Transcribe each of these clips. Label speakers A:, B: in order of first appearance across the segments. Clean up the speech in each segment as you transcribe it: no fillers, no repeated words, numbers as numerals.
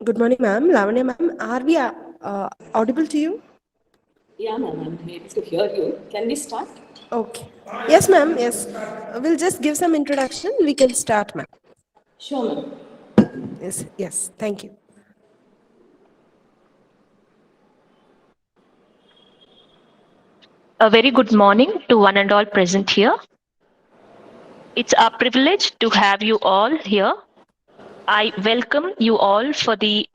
A: Good morning, ma'am. Lavanya, ma'am. Are we audible to you?
B: Yeah, ma'am, I'm able to hear you. Can we start?
A: Okay. Yes, ma'am. Yes. We'll just give some introduction. We can start, ma'am.
B: Sure, ma'am.
A: Yes. Yes. Thank you.
C: A very good morning to one and all present here. It's our privilege to have you all here. I welcome you all for the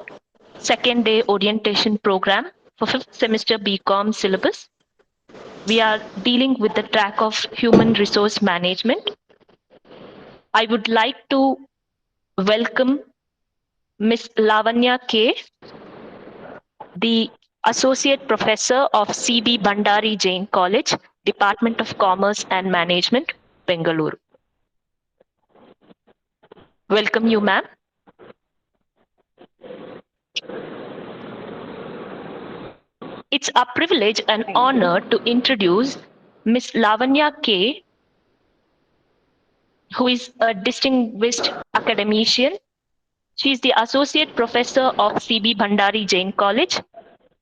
C: second day orientation program for fifth semester BCom syllabus. We are dealing with the track of human resource management. I would like to welcome Ms. Lavanya K, the Associate Professor of CB Bandari Jain College, Department of Commerce and Management, Bengaluru. Welcome you, ma'am. It's a privilege and honor to introduce Ms. Lavanya K, who is a distinguished academician. She is the Associate Professor of CB Bhandari Jain College.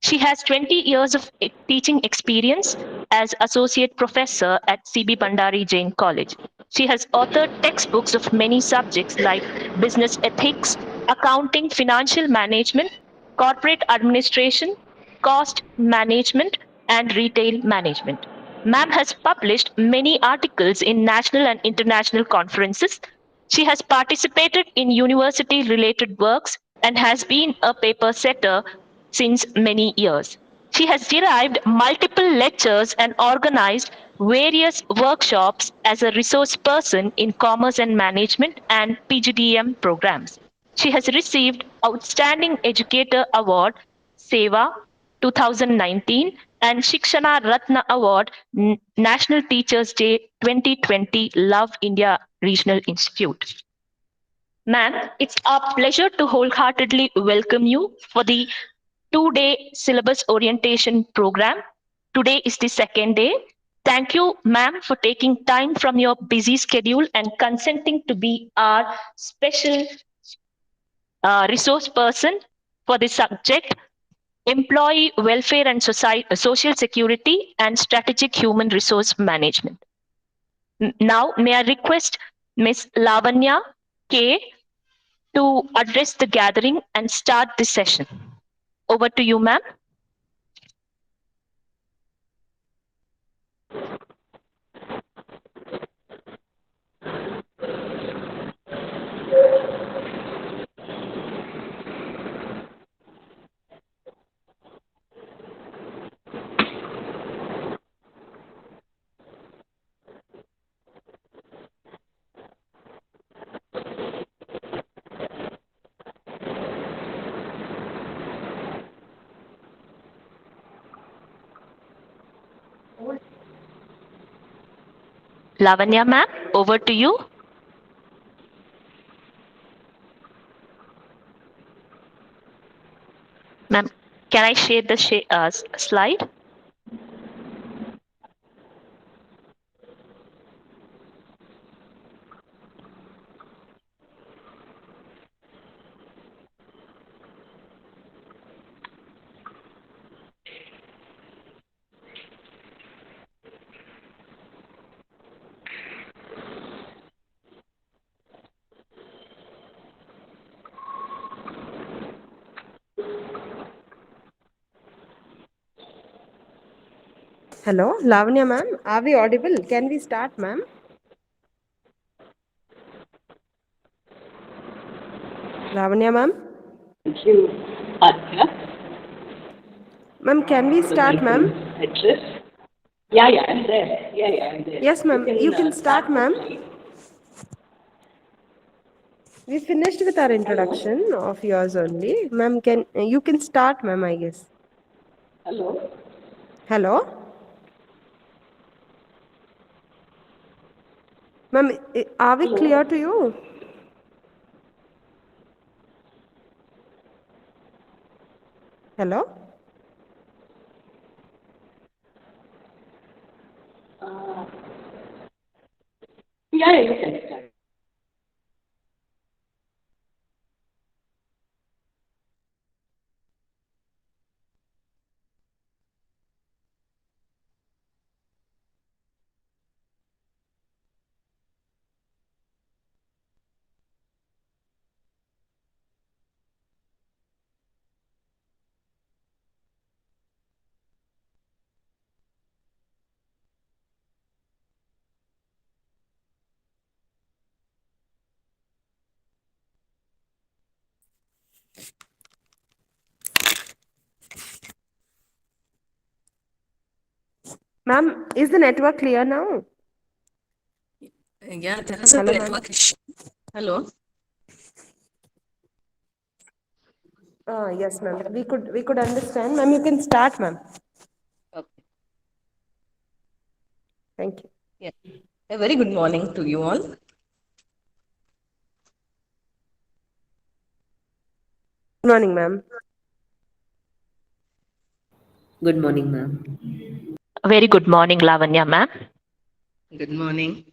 C: She has 20 years of teaching experience as Associate Professor at CB Bhandari Jain College. She has authored textbooks of many subjects like business ethics, accounting, financial management, corporate administration, cost management, and retail management. Ma'am has published many articles in national and international conferences. She has participated in university related works and has been a paper setter since many years. She has derived multiple lectures and organized various workshops as a resource person in commerce and management and PGDM programs. She has received Outstanding Educator Award, SEVA 2019, and Shikshana Ratna Award, National Teachers Day 2020, Love India Regional Institute. Ma'am, it's our pleasure to wholeheartedly welcome you for the 2-day syllabus orientation program. Today is the second day. Thank you, ma'am, for taking time from your busy schedule and consenting to be our special resource person for the subject employee welfare and social security and strategic human resource management. Now, may I request Ms. Lavanya K to address the gathering and start the session. Over to you, ma'am. Lavanya, ma'am, over to you. Ma'am, can I share the slide?
A: Hello, Lavanya, ma'am. Are we audible? Can we start, ma'am? Lavanya, ma'am.
B: Thank you, Adya,
A: Ma'am, can we
B: for the
A: start, ma'am?
B: welcome address. Yeah, I'm there. I'm there.
A: Yes, ma'am. You can
B: Start
A: start,
B: the
A: ma'am.
B: slide.
A: We finished with our
B: Hello?
A: introduction of yours only. Ma'am, you can start, ma'am, I guess.
B: Hello?
A: Hello? Ma'am, are we clear
B: Hello?
A: to you? Hello?
B: Uh, yeah, you can start.
A: Ma'am, is the network clear now?
D: Yeah, there is a
A: Hello, ma'am.
D: network issue. Hello.
A: Yes, ma'am. We could understand. Ma'am, you can start, ma'am.
D: Okay.
A: Thank you.
D: Yeah. A very good morning to you all.
A: Good morning, ma'am.
E: Good morning, ma'am.
C: A very good morning, Lavanya ma'am.
D: Good morning.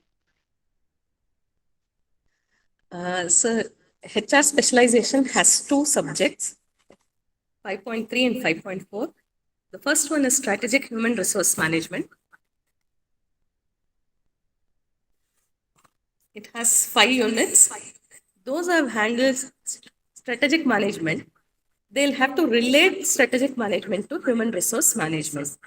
D: So, HR specialization has two subjects, 5.3 and 5.4. The first one is strategic human resource management. It has 5 units. Those who have handled strategic management, they'll have to relate strategic management to human resource management.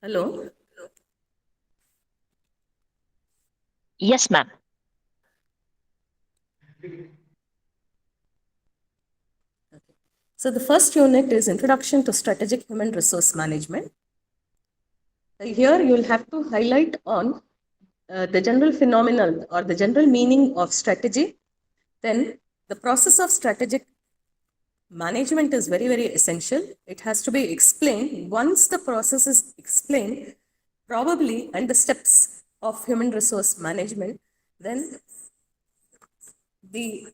D: Hello.
C: Yes, ma'am.
D: So the first unit is Introduction to Strategic Human Resource Management. Here you will have to highlight on the general phenomenon or the general meaning of strategy. Then the process of strategic management is very, very essential. It has to be explained. Once the process is explained, probably, and the steps of human resource management, then the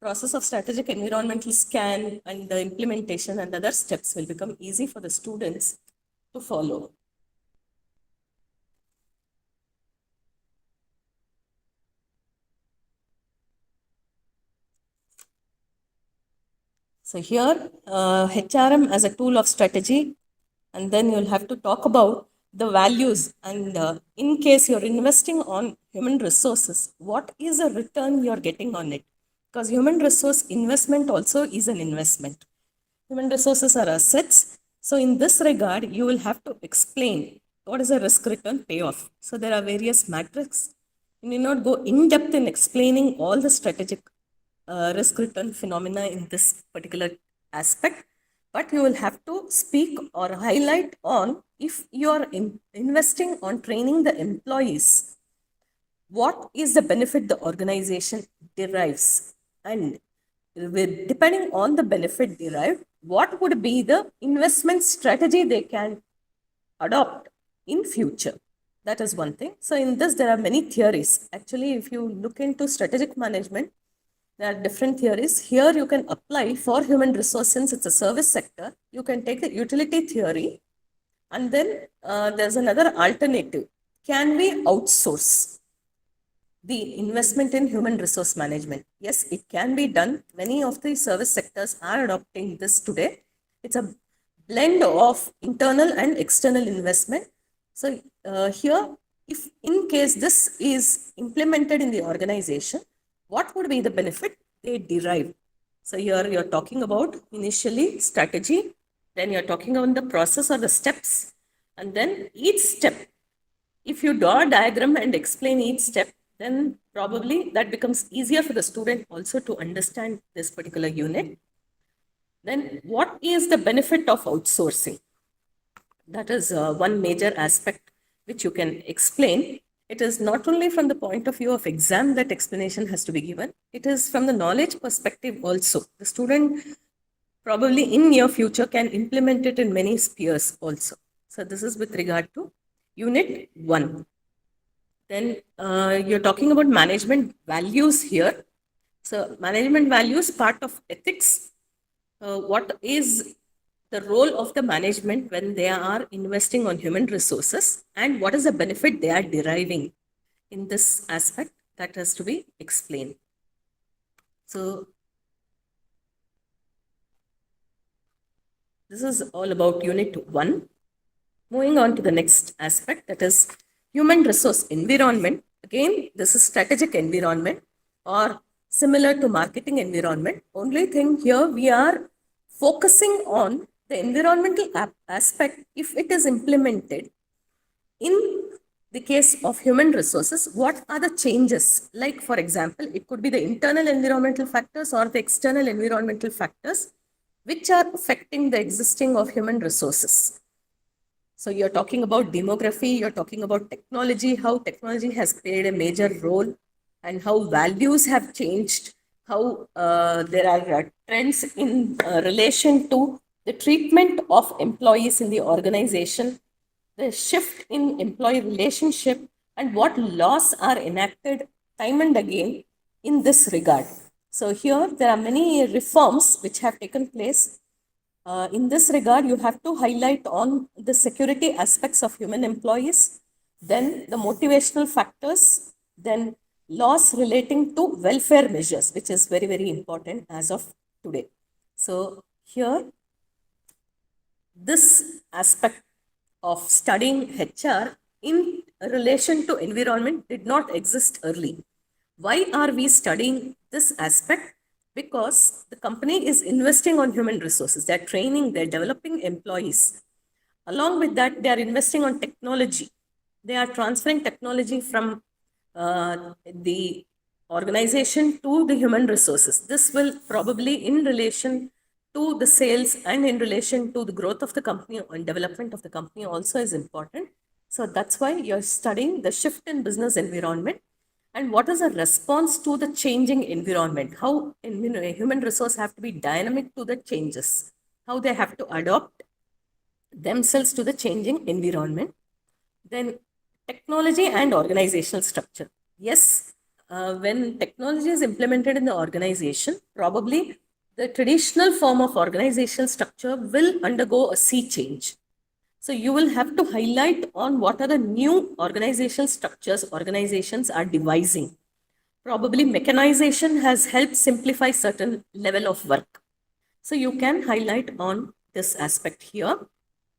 D: process of strategic environmental scan and the implementation and other steps will become easy for the students to follow. So here, HRM as a tool of strategy, and then you'll have to talk about the values. And in case you're investing on human resources, what is the return you're getting on it? Because human resource investment also is an investment. Human resources are assets. So in this regard, you will have to explain what is a risk return payoff. So there are various metrics. You need not go in depth in explaining all the strategic risk return phenomena in this particular aspect, but you will have to speak or highlight on if you are investing on training the employees, what is the benefit the organization derives, and depending on the benefit derived, what would be the investment strategy they can adopt in future. That is one thing. So in this, there are many theories. Actually, if you look into strategic management, there are different theories. Here you can apply for human resource since it's a service sector. You can take the utility theory, and then there's another alternative. Can we outsource the investment in human resource management? Yes, it can be done. Many of the service sectors are adopting this today. It's a blend of internal and external investment. So here, if in case this is implemented in the organization, what would be the benefit they derive? So here you're talking about initially strategy, then you're talking on the process or the steps, and then each step. If you draw a diagram and explain each step, then probably that becomes easier for the student also to understand this particular unit. Then what is the benefit of outsourcing? That is one major aspect which you can explain. It is not only from the point of view of exam that explanation has to be given, it is from the knowledge perspective also. The student probably in near future can implement it in many spheres also. So this is with regard to unit 1. Then you're talking about management values here. So management values, part of ethics. What is the role of the management when they are investing on human resources, and what is the benefit they are deriving in this aspect? That has to be explained. So this is all about unit 1. Moving on to the next aspect, that is human resource environment. Again, this is strategic environment or similar to marketing environment. Only thing here we are focusing on the environmental aspect. If it is implemented in the case of human resources, what are the changes? Like, for example, it could be the internal environmental factors or the external environmental factors. which are affecting the existing of human resources. So you're talking about demography, you're talking about technology, how technology has played a major role, and how values have changed, how there are trends in relation to the treatment of employees in the organization, the shift in employee relationship, and what laws are enacted time and again in this regard. So here there are many reforms which have taken place. In this regard, you have to highlight on the security aspects of human employees, then the motivational factors, then laws relating to welfare measures, which is very, very important as of today. So here, this aspect of studying HR in relation to environment did not exist early. Why are we studying this aspect? Because the company is investing on human resources. They're training, they're developing employees. Along with that, they are investing on technology. They are transferring technology from the organization to the human resources. This will probably in relation to the sales and in relation to the growth of the company and development of the company also is important. So that's why you're studying the shift in business environment and what is a response to the changing environment, how a human resource have to be dynamic to the changes, how they have to adopt themselves to the changing environment. Then technology and organizational structure. Yes, when technology is implemented in the organization, probably the traditional form of organizational structure will undergo a sea change. So you will have to highlight on what are the new organizational structures organizations are devising. Probably mechanization has helped simplify certain level of work. So you can highlight on this aspect here.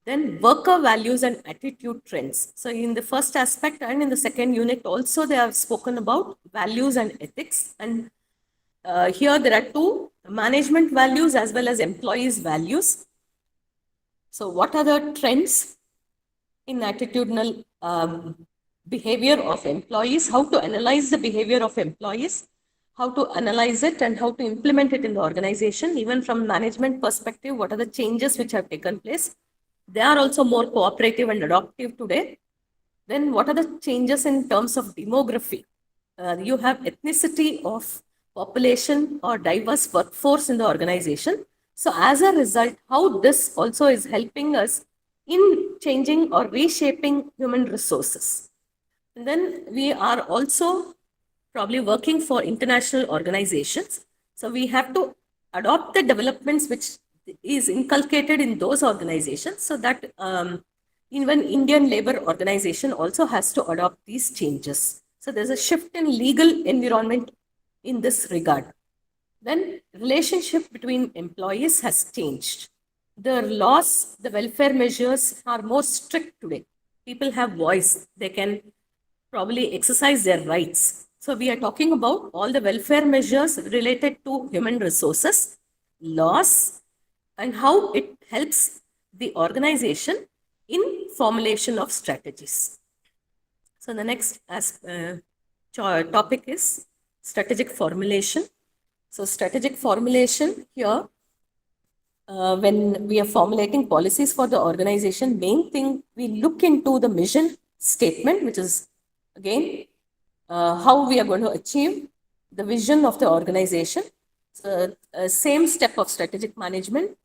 D: Then worker values and attitude trends. So in the first aspect and in the second unit also they have spoken about values and ethics. And here there are two, management values as well as employees values. So what are the trends in attitudinal behavior of employees, how to analyze the behavior of employees, how to analyze it and how to implement it in the organization, even from management perspective, what are the changes which have taken place. They are also more cooperative and adaptive today. Then what are the changes in terms of demography? You have ethnicity of population or diverse workforce in the organization. So as a result, how this also is helping us in changing or reshaping human resources. And then we are also probably working for international organizations. So we have to adopt the developments which is inculcated in those organizations so that even Indian labor organization also has to adopt these changes. So there's a shift in legal environment in this regard. Then relationship between employees has changed. The laws, the welfare measures are more strict today. People have voice. They can probably exercise their rights. So we are talking about all the welfare measures related to human resources, laws, and how it helps the organization in formulation of strategies. So the next topic is strategic formulation. So strategic formulation here, when we are formulating policies for the organization, main thing we look into the mission statement, which is again how we are going to achieve the vision of the organization. So, same step of strategic management,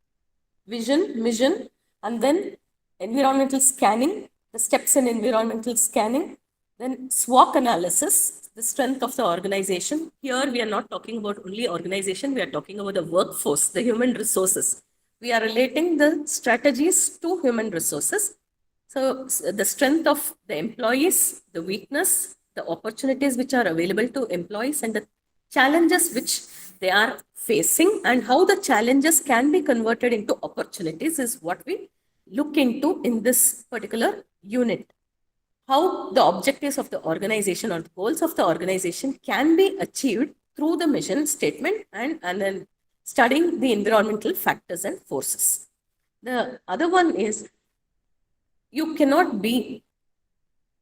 D: vision, mission, and then environmental scanning, the steps in environmental scanning, then SWOT analysis, the strength of the organization. Here we are not talking about only organization, we are talking about the workforce, the human resources. We are relating the strategies to human resources. So the strength of the employees, the weakness, the opportunities which are available to employees and the challenges which they are facing and how the challenges can be converted into opportunities is what we look into in this particular unit. How the objectives of the organization or the goals of the organization can be achieved through the mission statement and then studying the environmental factors and forces. The other one is you cannot be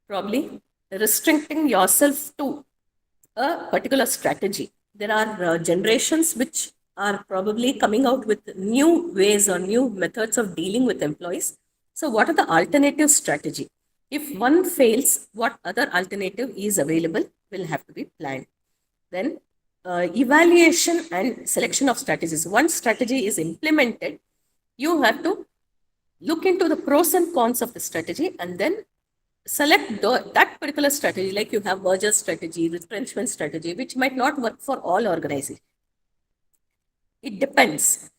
D: probably restricting yourself to a particular strategy. There are generations which are probably coming out with new ways or new methods of dealing with employees. So, what are the alternative strategy? If one fails, what other alternative is available will have to be planned. Then, evaluation and selection of strategies. Once strategy is implemented, you have to look into the pros and cons of the strategy and then select that particular strategy, like you have merger strategy, retrenchment strategy, which might not work for all organizations. It depends.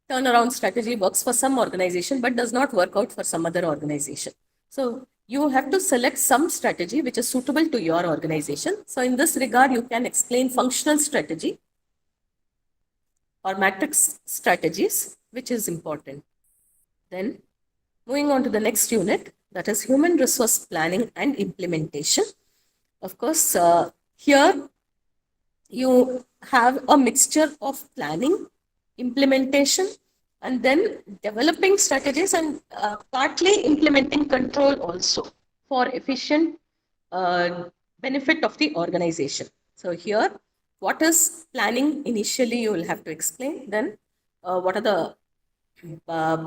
D: Turnaround strategy works for some organization but does not work out for some other organization. So you have to select some strategy which is suitable to your organization. So in this regard, you can explain functional strategy or matrix strategies, which is important. Then moving on to the next unit, that is human resource planning and implementation. Of course, here you have a mixture of planning, implementation, and then developing strategies and partly implementing control also for efficient benefit of the organization. So here, what is planning initially you will have to explain. Then what are the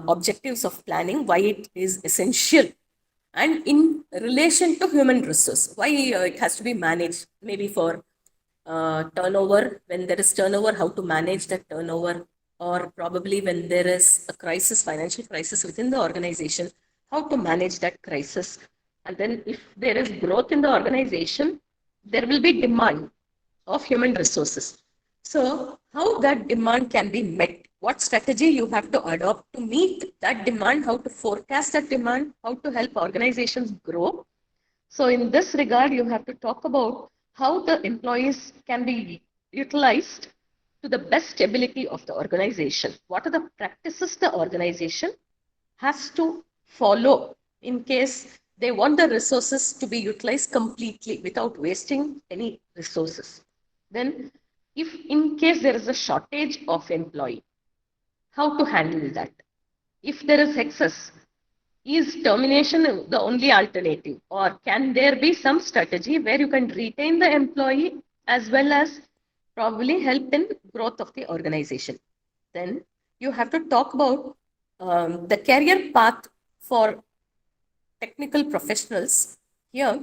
D: objectives of planning, why it is essential, and in relation to human resource, why it has to be managed, maybe for turnover, when there is turnover, how to manage that turnover, or probably when there is a crisis, financial crisis within the organization, how to manage that crisis. And then if there is growth in the organization, there will be demand of human resources. So how that demand can be met, what strategy you have to adopt to meet that demand, how to forecast that demand, how to help organizations grow. So in this regard, you have to talk about how the employees can be utilized to the best ability of the organization. What are the practices the organization has to follow in case they want the resources to be utilized completely without wasting any resources. Then, if in case there is a shortage of employee, how to handle that? If there is excess, is termination the only alternative, or can there be some strategy where you can retain the employee as well as probably help in growth of the organization? Then you have to talk about the career path for technical professionals. Here,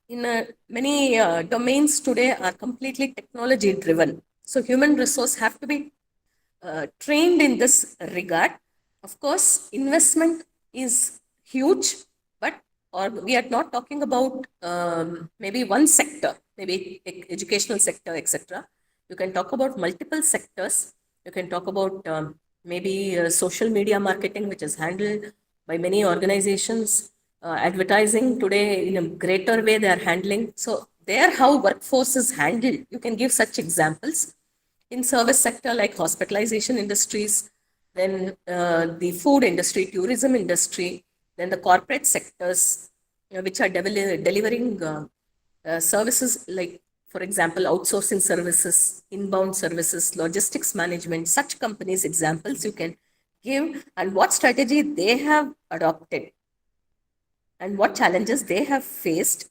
D: in many domains today are completely technology driven. So human resource have to be trained in this regard. Of course, investment is huge, but or we are not talking about maybe one sector, maybe educational sector, etc. You can talk about multiple sectors. You can talk about maybe social media marketing, which is handled by many organizations. Advertising today in a greater way they are handling. So there, how workforce is handled, you can give such examples. In service sector like hospitalization industries, then the food industry, tourism industry, then the corporate sectors, which are delivering services like, for example, outsourcing services, inbound services, logistics management, such companies examples you can give, and what strategy they have adopted and what challenges they have faced,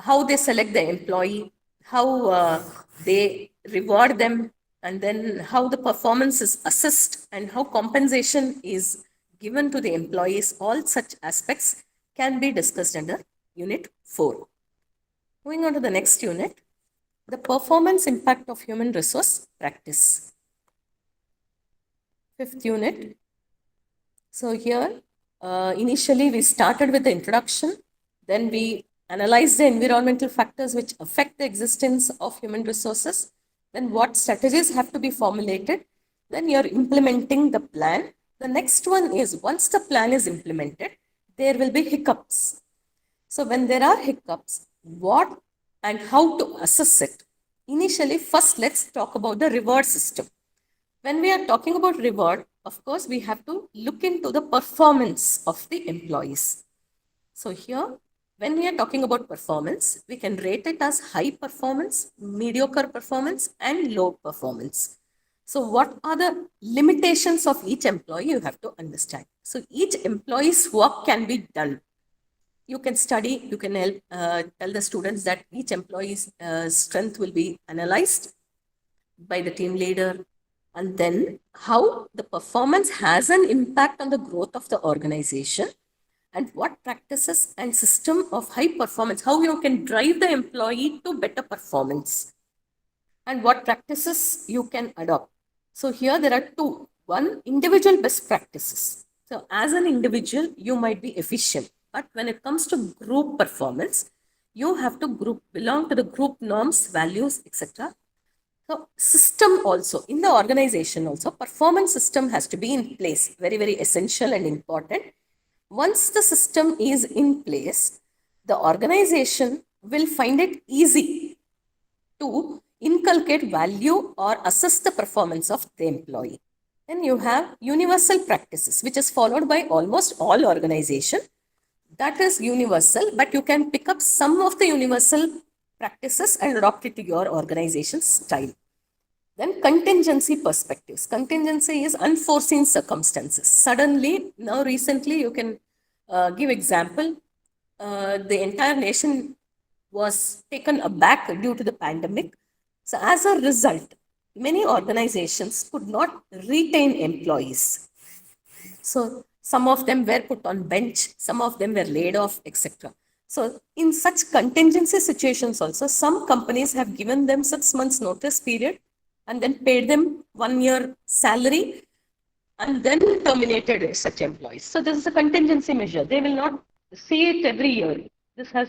D: how they select the employee, how they reward them, and then how the performance is assessed and how compensation is given to the employees. All such aspects can be discussed under Unit 4. Moving on to the next unit, the performance impact of human resource practice. 5th unit. So here, initially we started with the introduction, then we analyze the environmental factors which affect the existence of human resources, then what strategies have to be formulated, then you're implementing the plan. The next one is, once the plan is implemented, there will be hiccups. So when there are hiccups, what and how to assess it? Initially, first let's talk about the reward system. When we are talking about reward, of course, we have to look into the performance of the employees. So here, when we are talking about performance, we can rate it as high performance, mediocre performance, and low performance. So what are the limitations of each employee? You have to understand. So each employee's work can be done. You can study, you can help tell the students that each employee's strength will be analyzed by the team leader, and then how the performance has an impact on the growth of the organization, and what practices and system of high performance, how you can drive the employee to better performance, and what practices you can adopt. So here there are two. One, individual best practices. So as an individual, you might be efficient, but when it comes to group performance, you have to belong to the group norms, values, etc. So system also, in the organization also, performance system has to be in place, very, very essential and important. Once the system is in place, the organization will find it easy to inculcate value or assess the performance of the employee. Then you have universal practices, which is followed by almost all organizations. That is universal, but you can pick up some of the universal practices and adopt it to your organization's style. Then contingency perspectives. Contingency is unforeseen circumstances. Suddenly, now recently, you can give example. The entire nation was taken aback due to the pandemic. So as a result, many organizations could not retain employees. So some of them were put on bench, some of them were laid off, etc. So in such contingency situations also, some companies have given them 6 months notice period and then paid them 1 year salary and then terminated such employees. So this is a contingency measure. They will not see it every year. This has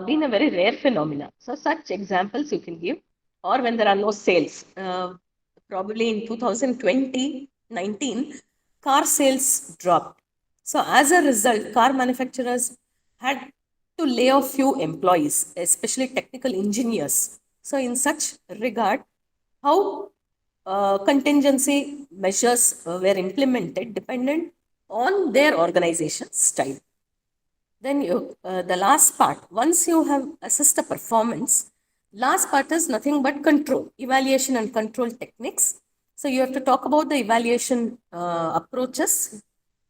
D: been a very rare phenomena. So such examples you can give, or when there are no sales. Probably in 2020-19, car sales dropped. So as a result, car manufacturers had to lay off few employees, especially technical engineers. So in such regard, how contingency measures were implemented dependent on their organization style. Then the last part, once you have assessed the performance, last part is nothing but control, evaluation and control techniques. So you have to talk about the evaluation approaches,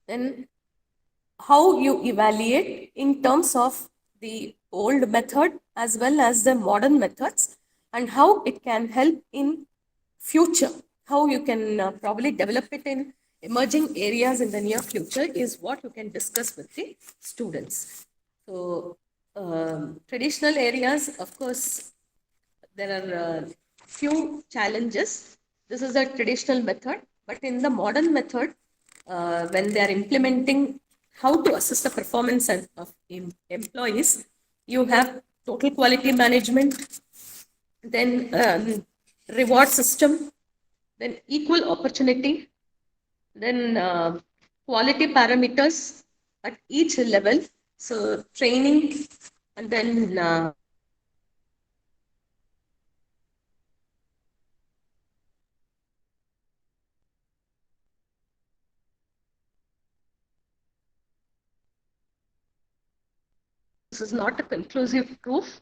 D: then how you evaluate in terms of the old method as well as the modern methods, and how it can help in future, how you can probably develop it in emerging areas in the near future is what you can discuss with the students. So traditional areas, of course, there are few challenges. This is a traditional method, but in the modern method, when they are implementing how to assess the performance of employees, you have total quality management, then reward system, then equal opportunity, then quality parameters at each level. So training, and then this is not a conclusive proof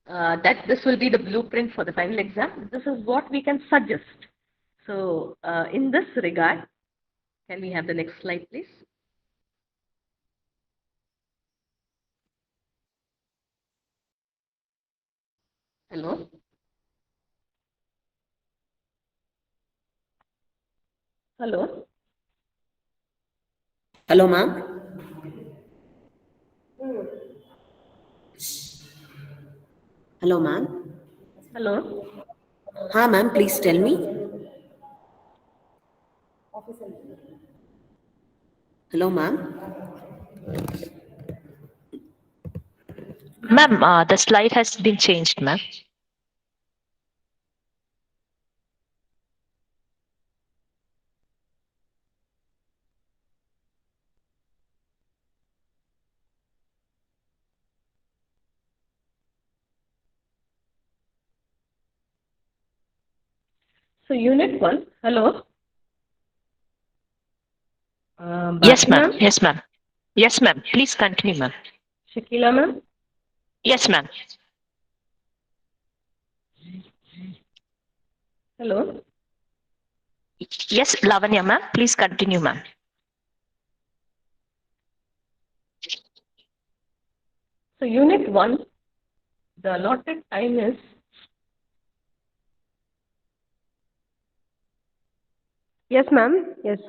D: that this will be the blueprint for the final exam. This is what we can suggest. So in this regard, can we have the next slide, please? Hello? Hello?
E: Hello, ma'am. Hello, ma'am.
D: Hello?
E: Ha, ma'am, please tell me. Hello, ma'am.
C: Ma'am, the slide has been changed, ma'am.
D: So unit 1, hello?
C: Yes,
D: Bharti
C: ma'am.
D: ma'am?
C: Yes, ma'am. Yes, ma'am. Please continue, ma'am.
D: Shakila ma'am?
C: Yes, ma'am.
D: Hello?
C: Yes, Lavanya, ma'am. Please continue, ma'am.
D: So unit 1, the allotted time is
A: Yes, ma'am. Yes.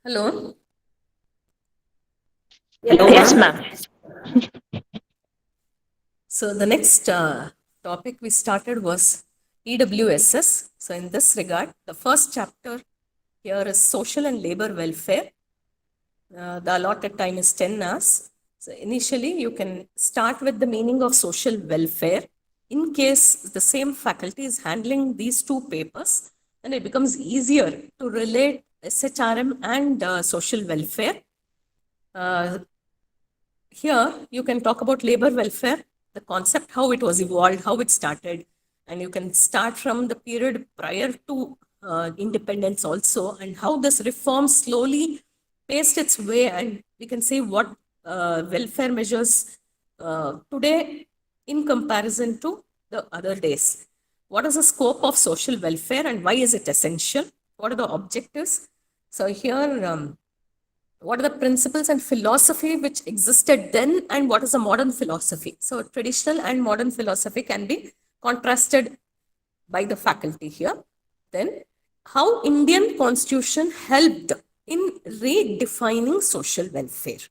D: Hello.
A: Yes,
E: Hello,
C: Yes,
A: ma'am.
E: ma'am.
C: ma'am.
D: So the next topic we started was EWSS. So in this regard, the first chapter here is social and labor welfare. The allotted time is 10 hours. So initially, you can start with the meaning of social welfare. In case the same faculty is handling these two papers, then it becomes easier to relate SHRM and social welfare. Here, you can talk about labor welfare, the concept, how it was evolved, how it started, and you can start from the period prior to independence also, and how this reform slowly paced its way, and we can see what welfare measures today in comparison to the other days. What is the scope of social welfare and why is it essential? What are the objectives? So here, what are the principles and philosophy which existed then and what is the modern philosophy? So traditional and modern philosophy can be contrasted by the faculty here. Then how Indian constitution helped in redefining social welfare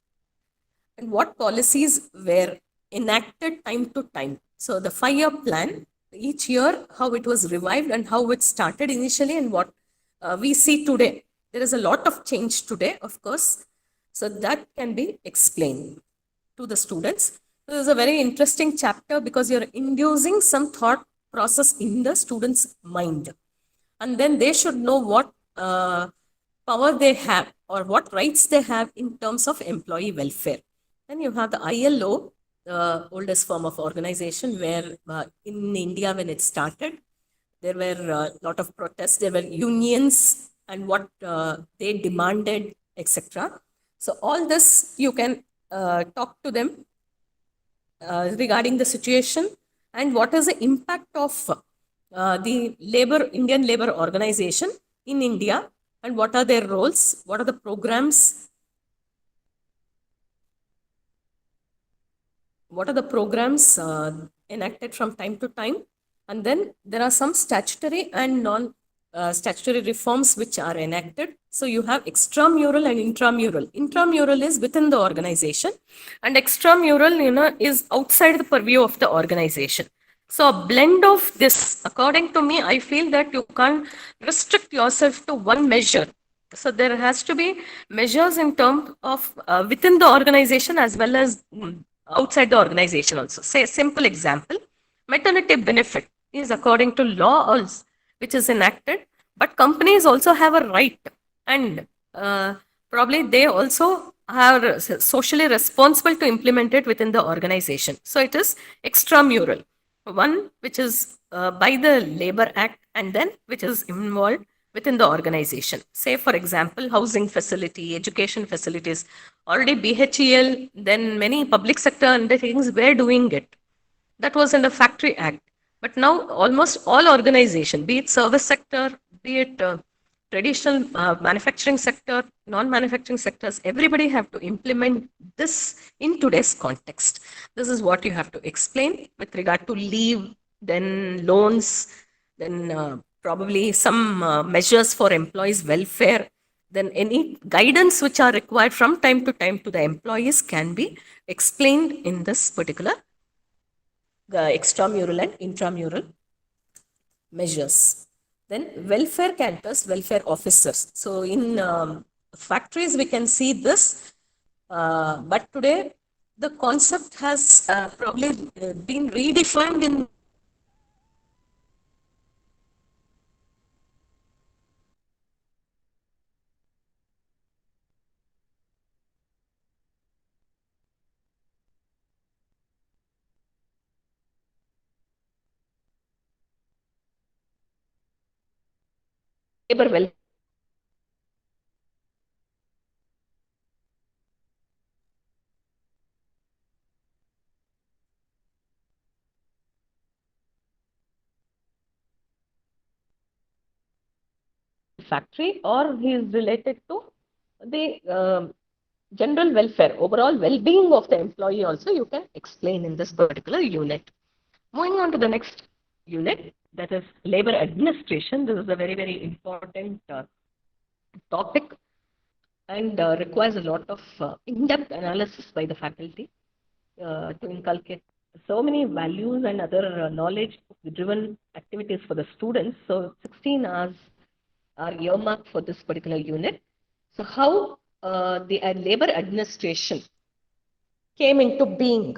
D: and what policies were enacted time to time. So the 5-year plan, each year, how it was revived and how it started initially and what we see today. There is a lot of change today, of course. So that can be explained to the students. This is a very interesting chapter because you're inducing some thought process in the student's mind. And then they should know what power they have or what rights they have in terms of employee welfare. Then you have the ILO, the oldest form of organization, where in India, when it started, there were a lot of protests, there were unions and what they demanded, etc. So all this you can talk to them regarding the situation and what is the impact of the Indian labor organization in India, and what are their roles, what are the programs, enacted from time to time, and then there are some statutory and non statutory reforms which are enacted. So you have extramural and intramural. Intramural is within the organization, and extramural, is outside the purview of the organization. So a blend of this, according to me, I feel that you can't restrict yourself to one measure. So there has to be measures in terms of within the organization as well as outside the organization also. Say a simple example, maternity benefit is according to law also, which is enacted, but companies also have a right, and probably they also are socially responsible to implement it within the organization. So it is extramural, one which is by the Labor Act, and then which is involved within the organization. Say, for example, housing facility, education facilities. Already BHEL, then many public sector undertakings were doing it. That was in the Factory Act. But now almost all organization, be it service sector, be it traditional manufacturing sector, non-manufacturing sectors, everybody have to implement this in today's context. This is what you have to explain with regard to leave, then loans, then probably some measures for employees' welfare, then any guidance which are required from time to time to the employees can be explained in this particular extramural and intramural measures. Then welfare cantors, welfare officers. So in factories we can see this, but today the concept has probably been redefined in
C: labor welfare. Factory, or he is related to the general welfare, overall well-being of the employee also you can explain in this particular unit. Moving on to the next unit, that is labor administration. This is a very, very important topic, and requires a lot of in-depth analysis by the faculty to inculcate so many values and other knowledge-driven activities for the students. So 16 hours are earmarked for this particular unit. So how the labor administration came into being,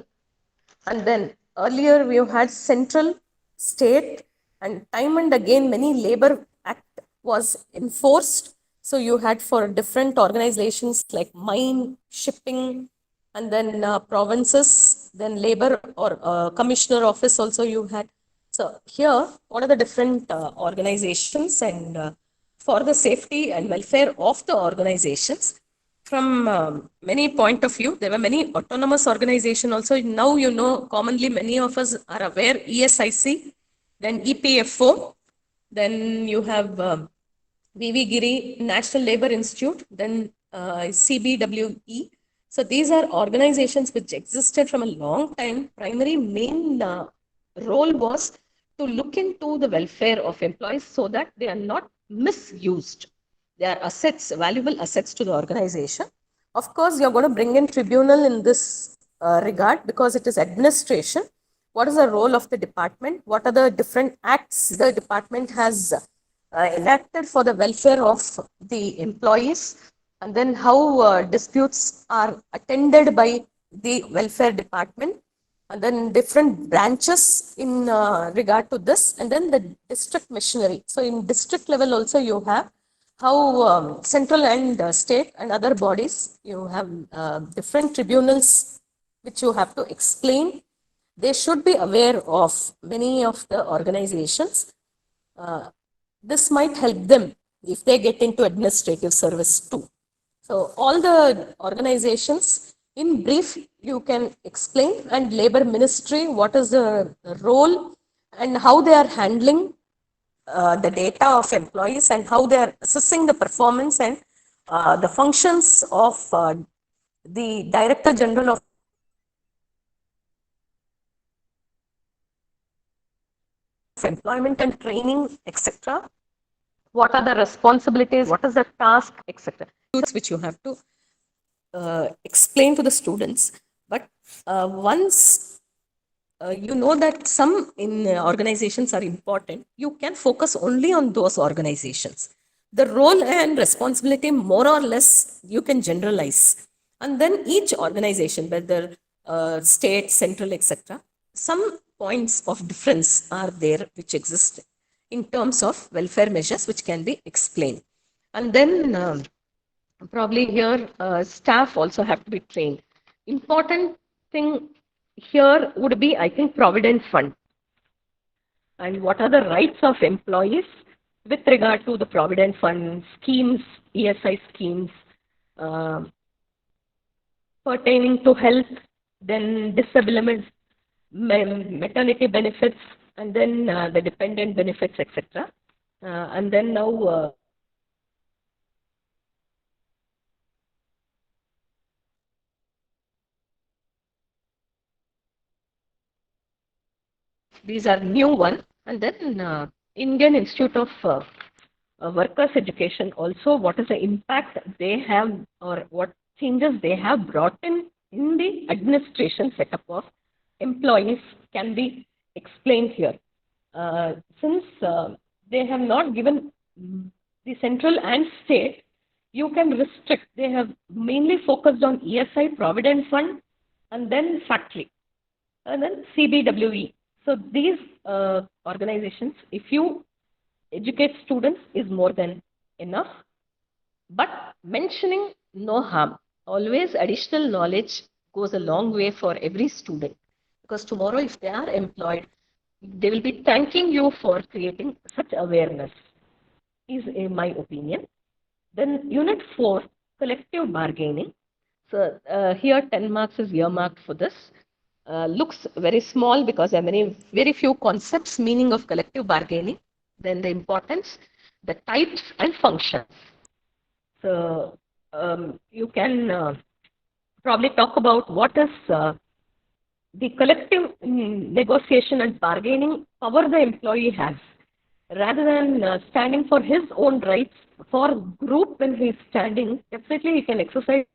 C: and then earlier we had central, state, and time and again many labor act was enforced. So you had for different organizations like mine, shipping, and then provinces, then labor or commissioner office also you had. So here, what are the different organizations, and for the safety and welfare of the organizations, from many point of view, there were many autonomous organization also. Now, commonly many of us are aware, ESIC, then EPFO, then you have VV Giri, National Labour Institute, then CBWE. So these are organizations which existed from a long time. Primary main role was to look into the welfare of employees so that they are not misused. They are assets, valuable assets to the organization. Of course, you're going to bring in tribunal in this regard because it is administration. What is the role of the department? What are the different acts the department has enacted for the welfare of the employees? And then how disputes are attended by the welfare department, and then different branches in regard to this, and then the district machinery. So in district level also you have how central and state and other bodies, you have different tribunals which you have to explain. They should be aware of many of the organizations. This might help them if they get into administrative service too. So all the organizations
D: In brief, you can explain, and Labor Ministry, what is the role and how they are handling the data of employees and how they are assessing the performance and the functions of the Director General of Employment and Training, etc. What are the responsibilities? What is the task, etc. Which you have to explain to the students. But once you know that some in organizations are important, you can focus only on those organizations. The role and responsibility, more or less, you can generalize. And then each organization, whether state, central, etc., some points of difference are there which exist in terms of welfare measures which can be explained. And then probably here staff also have to be trained. Important thing here would be, I think, provident fund, and what are the rights of employees with regard to the provident fund schemes, ESI schemes, uh, pertaining to health, then disability, maternity benefits, and then the dependent benefits, etc. And then now these are new one. And then Indian Institute of Workers Education also, what is the impact they have or what changes they have brought in the administration setup of employees can be explained here. Since they have not given the central and state, you can restrict. They have mainly focused on ESI, Provident Fund, and then factory, and then CBWE. So these organizations, if you educate students, is more than enough. But mentioning no harm. Always additional knowledge goes a long way for every student. Because tomorrow, if they are employed, they will be thanking you for creating such awareness, is in my opinion. Then Unit 4, collective bargaining. So here 10 marks is earmarked for this. Looks very small because there are very few concepts, meaning of collective bargaining. Then the importance, the types and functions. So you can probably talk about what is the collective negotiation and bargaining power the employee has. Rather than standing for his own rights, for group when he is standing, definitely he can exercise.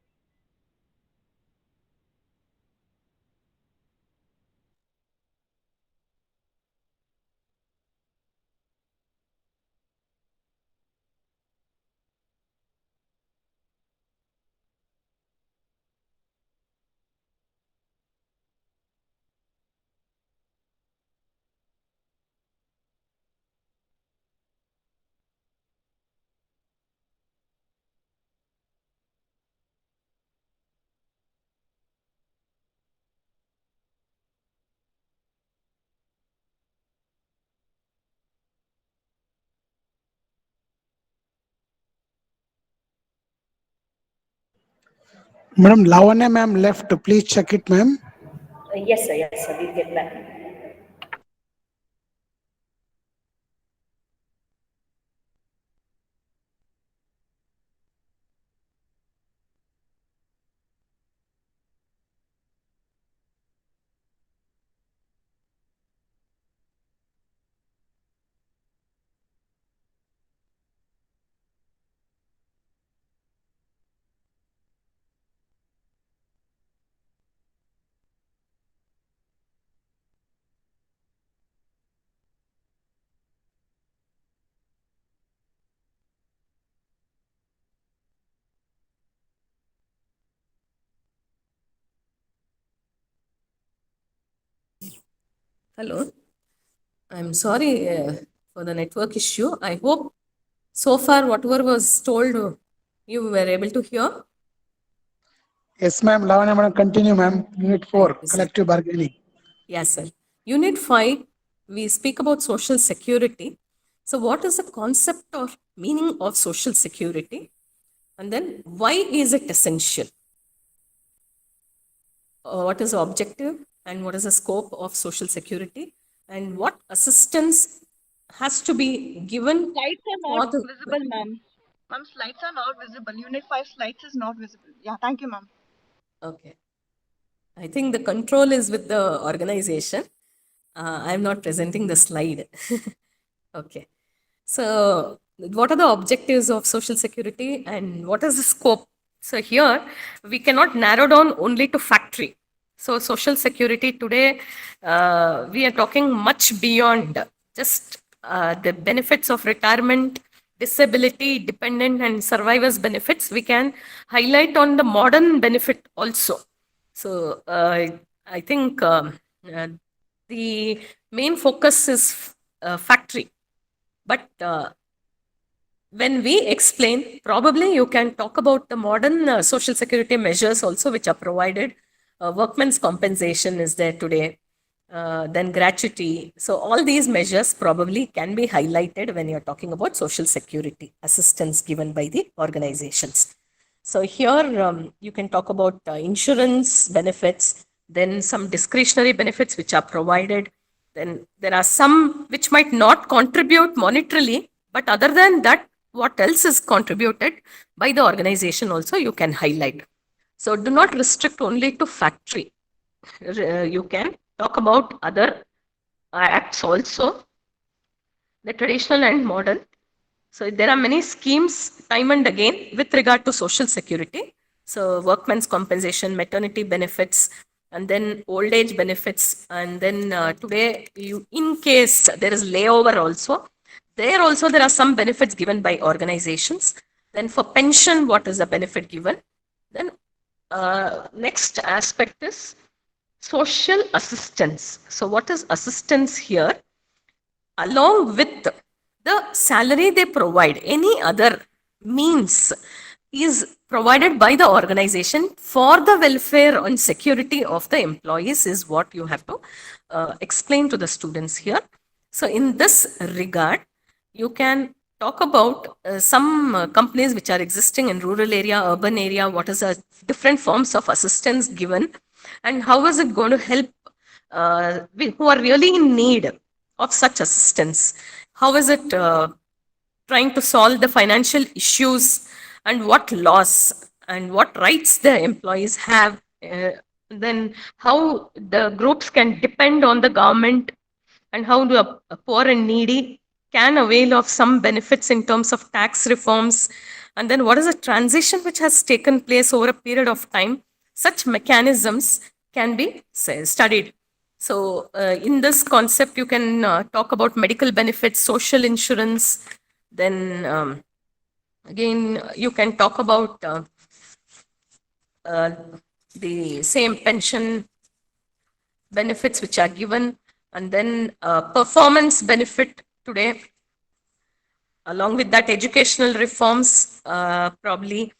F: Madam Lavanya ma'am left. Please check it, ma'am.
B: Yes, sir, we'll get back.
D: Hello. I'm sorry for the network issue. I hope so far whatever was told you were able to hear.
F: Yes, ma'am. Lavanya madam, continue, ma'am. Unit 4,
D: Thank you, sir.
F: collective bargaining.
D: Yes, sir. Unit 5, we speak about social security. So what is the concept or meaning of social security? And then why is it essential? what is the objective and what is the scope of social security, and what assistance has to be given
G: Slides are
D: for
G: not
D: the.
G: visible, ma'am. Ma'am, slides are not visible. Unit 5 slides is not visible. Yeah, thank you, ma'am.
D: Okay. I think the control is with the organization. I'm not presenting the slide. Okay. So, what are the objectives of Social Security and what is the scope? So, here we cannot narrow down only to factory. So, Social Security today, we are talking much beyond just the benefits of retirement, disability, dependent, and survivors' benefits. We can highlight on the modern benefit also. So, I think the main focus is factory. But when we explain, probably you can talk about the modern social security measures also, which are provided. Workmen's compensation is there today, then gratuity. So, all these measures probably can be highlighted when you're talking about social security assistance given by the organizations. So, here you can talk about insurance benefits, then some discretionary benefits which are provided. Then there are some which might not contribute monetarily, but other than that, what else is contributed by the organization also you can highlight. So do not restrict only to factory. You can talk about other acts also, the traditional and modern. So there are many schemes time and again with regard to social security. So workmen's compensation, maternity benefits, and then old age benefits. And then today, in case there is layover also, there also there are some benefits given by organizations. Then for pension, what is the benefit given? Then next aspect is social assistance. So what is assistance here? Along with the salary they provide, any other means is provided by the organization for the welfare and security of the employees is what you have to explain to the students here. So in this regard, you can talk about some companies which are existing in rural area, urban area, what is the different forms of assistance given, and how is it going to help who are really in need of such assistance. How is it trying to solve the financial issues, and what laws and what rights the employees have, then how the groups can depend on the government, and how the poor and needy can avail of some benefits in terms of tax reforms, and then what is the transition which has taken place over a period of time. Such mechanisms can be studied. So, in this concept, you can talk about medical benefits, social insurance, then again, you can talk about the same pension benefits which are given, and then performance benefit today. Along with that, educational reforms, probably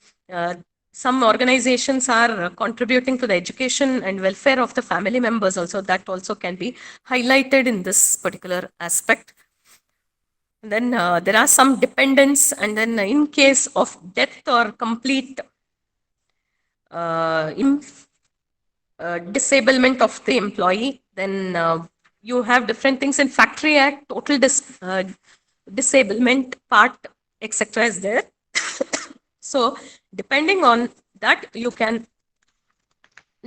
D: some organizations are contributing to the education and welfare of the family members also. That also can be highlighted in this particular aspect. And then there are some dependents, and then in case of death or complete disablement of the employee, then you have different things in Factory Act, total disablement part, etc. is there. So depending on that, you can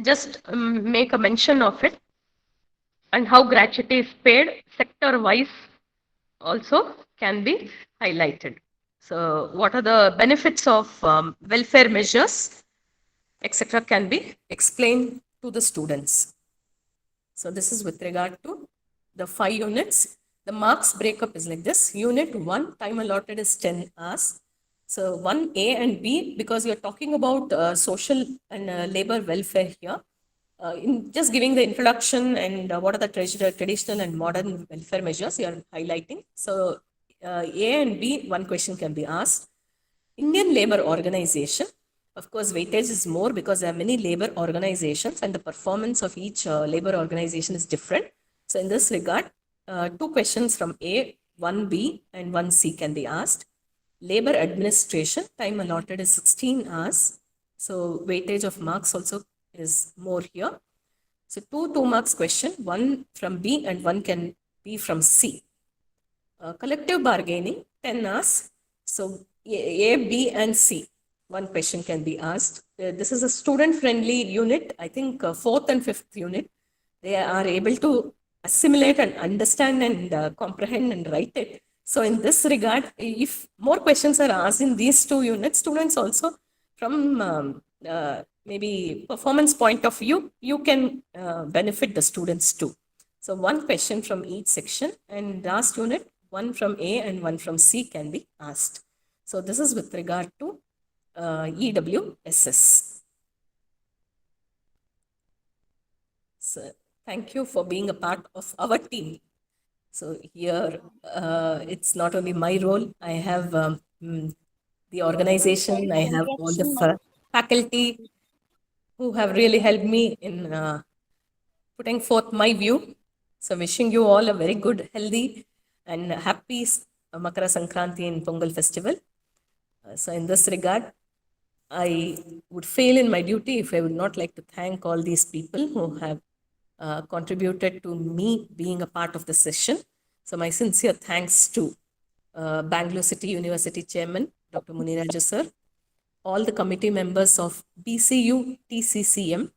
D: just make a mention of it, and how gratuity is paid sector wise also can be highlighted. So what are the benefits of welfare measures, etc. can be explained to the students. So this is with regard to the 5 units. The marks breakup is like this. Unit 1, time allotted is 10 hours. So 1A and B, because you're talking about social and labor welfare here, in just giving the introduction and what are the traditional and modern welfare measures you are highlighting. So A and B, one question can be asked. Indian Labor Organization, of course, weightage is more because there are many labor organizations and the performance of each labor organization is different. So in this regard, 2 questions from A, 1B and 1C can be asked. Labor administration, time allotted is 16 hours. So weightage of marks also is more here. So 2 marks question, one from B and one can be from C. Collective bargaining, 10 asks. So A, B and C, one question can be asked. This is a student-friendly unit. I think 4th and 5th unit, they are able to assimilate and understand and comprehend and write it. So in this regard, if more questions are asked in these 2 units, students also from maybe performance point of view, you can benefit the students too. So one question from each section, and last unit, one from A and one from C can be asked. So this is with regard to EWSS. So thank you for being a part of our team. So here, it's not only my role, I have the organization, I have all the faculty who have really helped me in putting forth my view. So wishing you all a very good, healthy and happy Makara Sankranti and Pongal festival. So in this regard, I would fail in my duty if I would not like to thank all these people who have contributed to me being a part of the session. So my sincere thanks to Bangalore City University Chairman, Dr. Muniraju sir, all the committee members of BCU TCCM,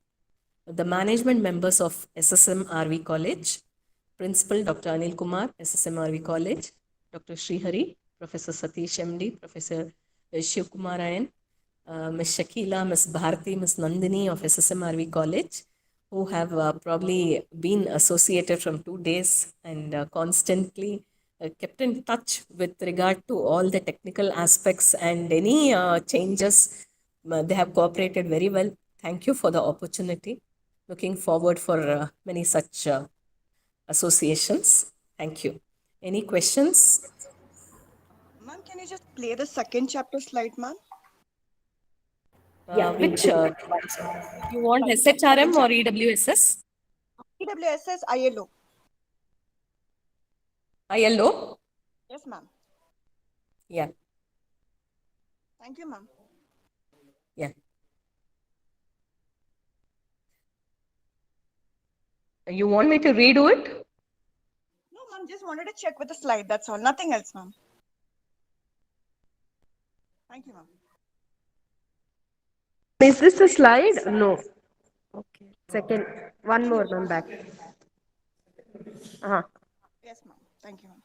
D: the management members of SSMRV College, Principal Dr. Anil Kumar, SSMRV College, Dr. Srihari, Professor Satish MD, Professor Shiv Kumarayan, Ms. Shakila, Ms. Bharti, Ms. Nandini of SSMRV College, who have probably been associated from 2 days and constantly kept in touch with regard to all the technical aspects and any changes. They have cooperated very well. Thank you for the opportunity. Looking forward for many such associations. Thank you. Any questions?
G: Ma'am, can you just play the second chapter slide, ma'am?
D: Which you want SHRM or EWSS?
G: EWSS ILO.
D: ILO?
G: Yes, ma'am.
D: Yeah.
G: Thank you, ma'am.
D: Yeah. You want me to redo it?
G: No, ma'am, just wanted to check with the slide. That's all. Nothing else, ma'am. Thank you, ma'am.
A: Is this a slide? No. Okay. Second. One more, ma'am, back.
G: Yes, ma'am. Thank you, ma'am.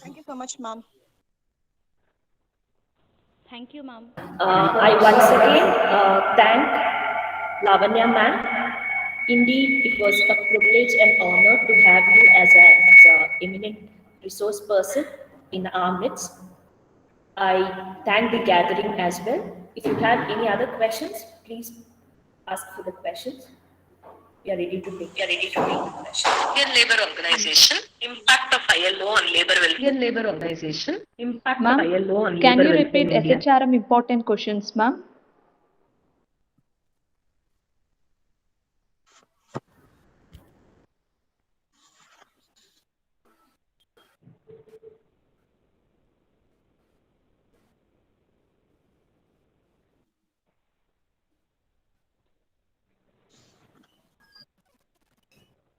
G: Thank you so much, ma'am.
H: Thank you, ma'am.
C: I once again thank Lavanya ma'am. Indeed, it was a privilege and honor to have you as an eminent resource person in our midst. I thank the gathering as well. If you have any other questions, please ask for the questions. We are ready to take the questions.
I: Indian Labour Organization, impact of ILO on labor welfare.
C: Indian Labour Organization, impact
H: Ma'am,
C: of ILO on
H: can
C: labor
H: you
C: welfare
H: repeat
C: in India.
H: SHRM important questions, ma'am?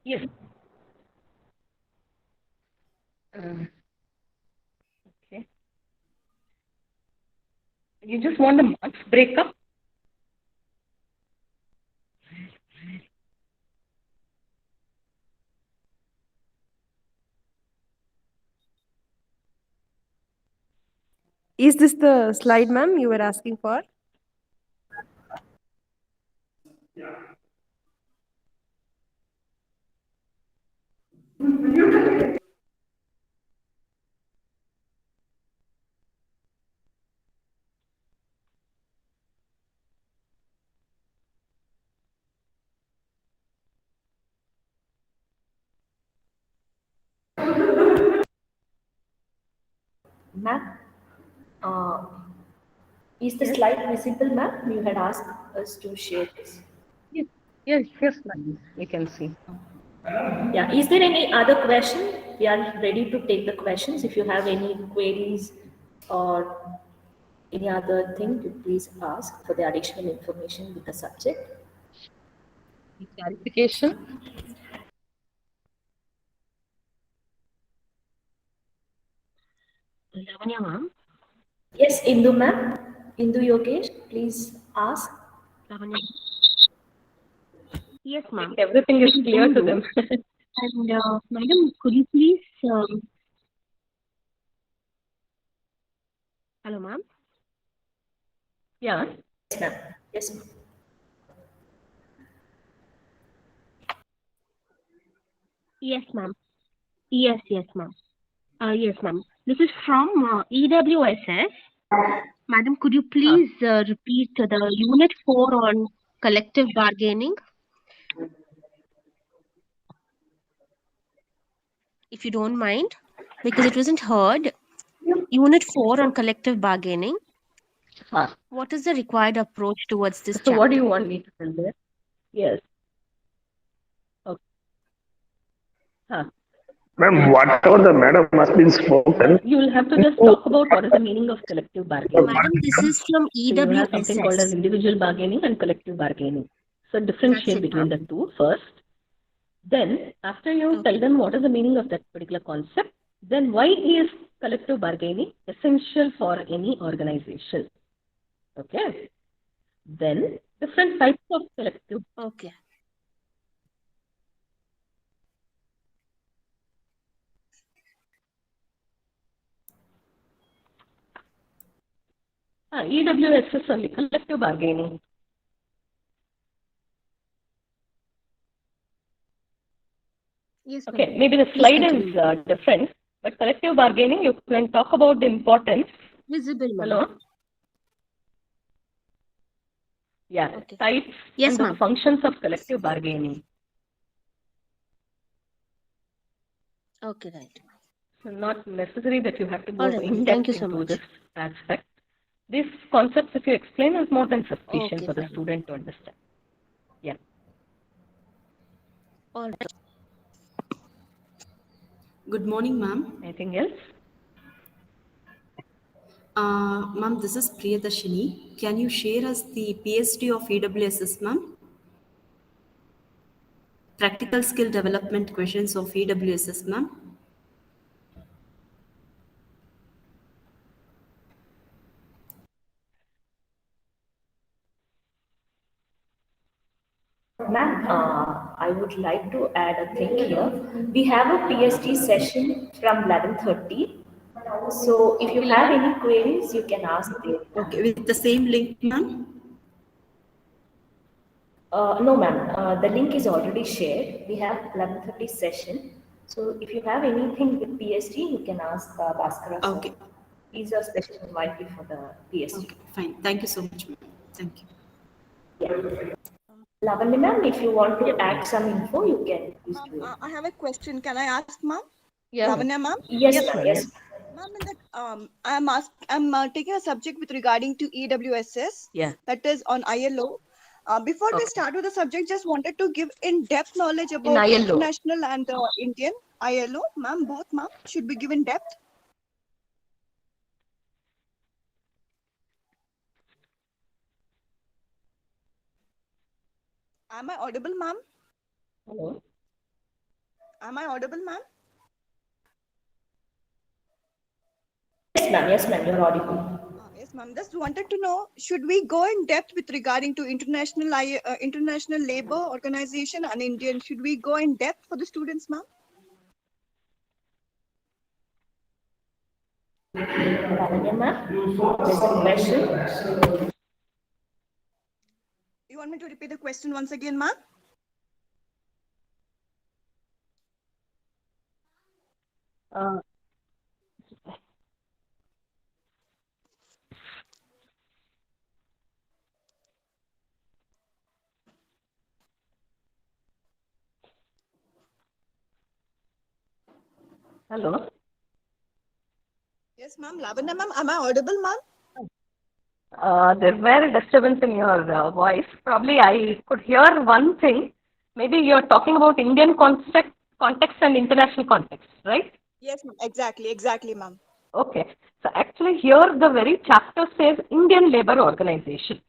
C: Yes. Okay. You just want the marks breakup?
A: Is this the slide, ma'am, you were asking for?
C: Ma'am, is the slide visible, ma'am? You had asked us to share this.
D: Yes, ma'am. We can see.
C: Yeah, is there any other question? We are ready to take the questions if you have any queries or
E: Any other thing, you please ask for the additional information with the subject.
B: Clarification?
I: Lavanya ma'am.
E: Yes, Indu ma'am. Indu Yogesh, please ask.
I: Lavanya. Yes, ma'am.
B: Everything is clear to them.
I: And madam, could you please? Hello, ma'am.
B: Yeah.
E: Yes, ma'am. Yes, ma'am.
I: Yes, ma'am. Yes, ma'am. Yes, ma'am. This is from EWSS. Madam, could you please repeat the Unit 4 on collective bargaining? If you don't mind, because it wasn't heard. Unit 4 on collective bargaining. What is the required approach towards this
B: So
I: chapter?
B: what do you want me to tell there? Yes. Okay.
J: Ma'am, whatever the madam has been spoken,
B: You will have to just talk about what is the meaning of collective bargaining.
I: Madam, this is from
B: So you have something called as
I: EWSS.
B: individual bargaining and collective bargaining. So differentiate
I: it,
B: between the
I: ma'am.
B: two first. Then after you tell them what is the meaning of that particular concept, then why is collective bargaining essential for any organization? Okay. Then different types of collective.
I: Okay.
B: EWSS only, collective bargaining.
I: Yes, ma'am.
B: Okay, maybe the
I: Please
B: slide
I: continue.
B: is different, but collective bargaining, you can talk about the importance.
I: Visible, ma'am.
B: Hello? Yeah,
I: Okay.
B: types
I: Yes,
B: and the
I: ma'am.
B: functions of collective bargaining.
I: Okay, right.
B: So not necessary that you have to go
I: All right,
B: in
I: thank
B: depth
I: you so
B: into
I: much.
B: this aspect. These concepts, if you explain, is more than sufficient
I: Okay,
B: for the
I: fine.
B: student to understand. Yeah.
I: All right.
K: Good morning, ma'am.
B: Anything else?
K: Ma'am, this is Priyadashini. Can you share us the PSD of EWSS, ma'am? Practical skill development questions of EWSS, ma'am.
E: Ma'am, I would like to add a thing here. We have a PST session from 11:30. So if you have any queries, you can ask there.
K: Okay, with the same link, ma'am?
E: No, ma'am. The link is already shared. We have 11:30 session. So if you have anything with PST, you can ask Bhaskara.
K: Okay.
E: He's a special invitee for the PST.
K: Okay, fine. Thank you so much, ma'am. Thank you.
E: Yeah. Lavanya ma'am, if you want to add some info, you can please do it.
G: I have a question. Can I ask, ma'am?
B: Yeah.
G: Lavanya, ma'am?
E: Yes, ma'am. Yes.
G: Ma'am, in that, I'm taking a subject with regarding to EWSS.
K: Yeah.
G: That is on ILO. Before we start with the subject, just wanted to give in-depth knowledge about
B: ILO.
G: international and Indian ILO. Ma'am, both, ma'am, should be given depth. Am I audible, ma'am?
B: Hello?
G: Am I audible, ma'am?
E: Yes, ma'am. You're audible.
G: Yes, ma'am. Just wanted to know, should we go in depth with regarding to international labor organization and Indian? Should we go in depth for the students, ma'am?
E: Lavanya ma'am, there's a question.
G: You want me to repeat the question once again, ma'am?
B: Hello?
G: Yes, ma'am. Lavanya ma'am, am I audible, ma'am?
B: There were a disturbance in your voice. Probably I could hear one thing. Maybe you're talking about Indian context and international context, right?
G: Yes, ma'am. Exactly, ma'am.
B: Okay. So actually here the very chapter says Indian Labour Organization.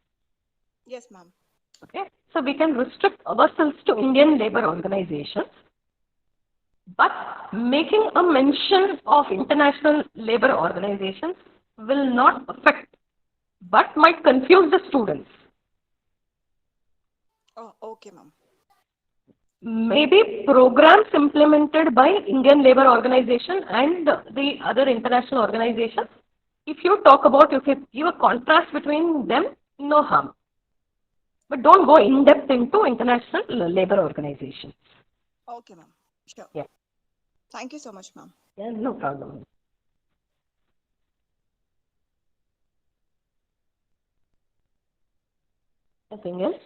G: Yes, ma'am.
B: Okay. So we can restrict ourselves to Indian Labour Organizations. But making a mention of international labor organizations will not affect, but might confuse the students.
G: Oh, okay, ma'am.
B: Maybe programs implemented by Indian Labour Organization and the other international organizations. If you talk about, if you give a contrast between them, no harm. But don't go in depth into international labor organizations.
G: Okay, ma'am. Sure.
B: Yeah.
G: Thank you so much, ma'am.
B: Yeah, no problem. Anything else?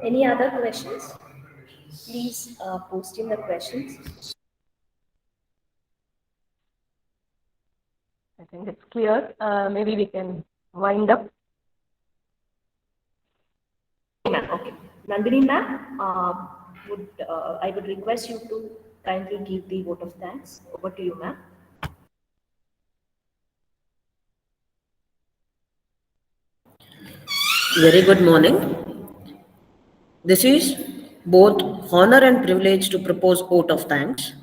E: Any other questions? Please post in the questions.
B: I think it's clear. Maybe we can wind up.
E: Ma'am, okay. Nandini ma'am, I would request you to kindly give the vote of thanks. Over to you, ma'am.
L: Very good morning. This is both honor and privilege to propose vote of thanks.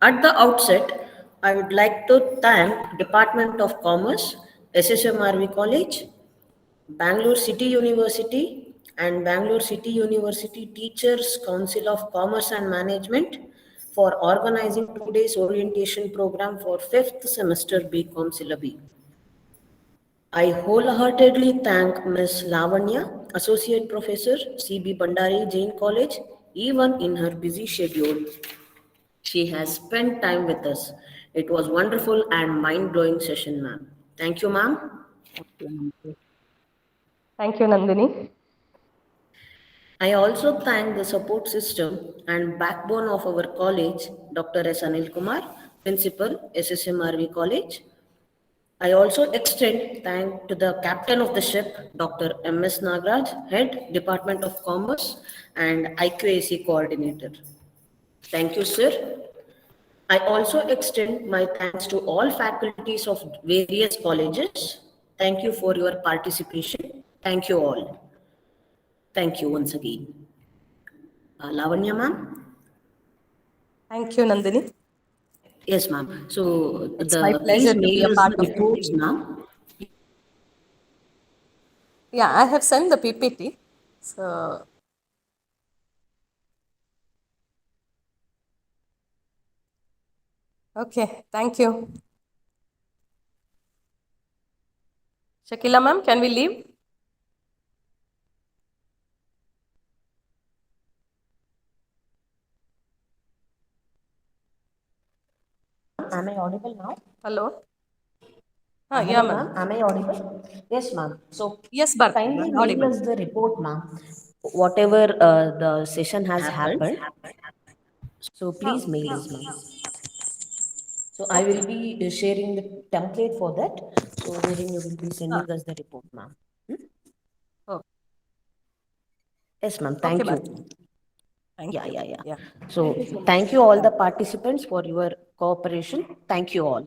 L: At the outset, I would like to thank Department of Commerce, SSMRV College, Bangalore City University, and Bangalore City University Teachers Council of Commerce and Management for organizing 2 days orientation program for 5th semester BCom syllabi. I wholeheartedly thank Ms. Lavanya, Associate Professor, CB Bandari Jain College, even in her busy schedule. She has spent time with us. It was wonderful and mind-blowing session, ma'am. Thank you, ma'am.
B: Thank you, Nandini.
L: I also thank the support system and backbone of our college, Dr. S. Anil Kumar, Principal, SSMRV College. I also extend thanks to the captain of the ship, Dr. M.S. Nagraj, Head, Department of Commerce and IQAC Coordinator. Thank you, sir. I also extend my thanks to all faculties of various colleges. Thank you for your participation. Thank you all. Thank you once again. Lavanya, ma'am?
D: Thank you, Nandini.
L: Yes, ma'am. So,
D: It's my pleasure
L: please
D: to be a
L: mail us
D: part
L: the
D: of the
L: reports,
D: team.
L: ma'am.
D: Yeah, I have sent the PPT. So, okay, thank you. Shakila ma'am, can we leave?
M: Am I audible now?
D: Hello? Yeah,
M: Hello,
D: ma'am.
M: ma'am. Am I audible? Yes, ma'am. So
D: Yes, Bharti,
M: kindly mail
D: audible.
M: us the report, ma'am. Whatever the session has happened. So please mail us, ma'am. So I will be sharing the template for that. So wherein you will be sending us the report, ma'am.
D: Okay.
M: Yes, ma'am.
D: Okay,
M: Thank you.
D: Bharti. Thank you.
M: Yeah.
D: Yeah.
M: So thank you all the participants for your cooperation. Thank you all.